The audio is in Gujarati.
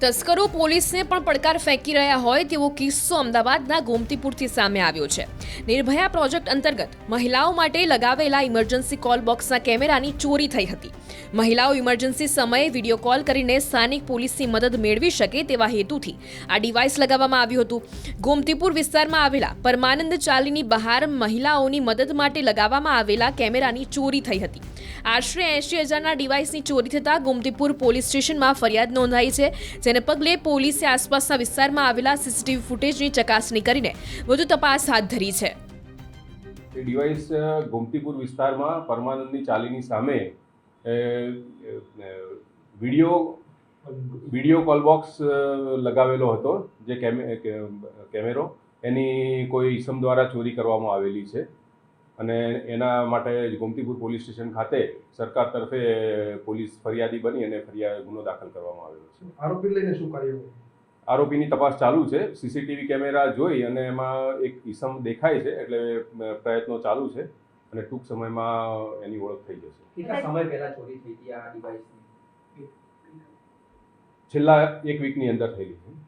તસ્કરો પોલીસને પણ પડકાર ફેંકી રહ્યા હોય તેવો કિસ્સો અમદાવાદના ગોમતીપુરથી સામે આવ્યો છે। નિર્ભયા પ્રોજેક્ટ અંતર્ગત મહિલાઓ માટે લગાવેલા ઇમરજન્સી કોલ બોક્સના કેમેરાની ચોરી થઈ હતી। મહિલાઓ ઇમરજન્સી સમયે વિડીયો કોલ કરીને સ્થાનિક પોલીસની મદદ મેળવી શકે તેવા હેતુથી આ ડિવાઇસ લગાવવામાં આવ્યું હતું। ગોમતીપુર વિસ્તારમાં આવેલા પરમાનંદ ચાલીની બહાર મહિલાઓની મદદ માટે લગાવવામાં આવેલા કેમેરાની ચોરી થઈ હતી। આશરે 80,000ના ડિવાઇસની ચોરી થતાં ગોમતીપુર પોલીસ સ્ટેશનમાં ફરિયાદ નોંધાઈ છે, જેને પગલે પોલીસે આસપાસના વિસ્તારમાં આવેલા સીસીટીવી ફૂટેજની ચકાસણી કરીને વધુ તપાસ હાથ ધરી છે। એ ડિવાઇસ ગોમતીપુર વિસ્તારમાં પરમાનંદની ચાલીની સામે વિડીયો કોલ બોક્સ લગાવેલો હતો, જે કેમેરો એની કોઈ ઈસમ દ્વારા ચોરી કરવામાં આવેલી છે અને એના માટે ગોમતીપુર પોલીસ સ્ટેશન ખાતે સરકાર તરફે પોલીસ ફરિયાદી બની અને ગુનો દાખલ કરવામાં આવેલો છે। આરોપી લઈને શું કાર્યવાહી? આરોપીની તપાસ ચાલુ છે। સીસીટીવી કેમેરા જોઈ અને એમાં એક ઈસમ દેખાય છે, એટલે પ્રયત્નો ચાલુ છે અને ટૂંક સમયમાં એની ઓળખ થઈ જશે। કેટલા સમય પહેલા ચોરી થઈ હતી આ ડિવાઇસની? છેલ્લા 1 વીકની અંદર થયેલી છે।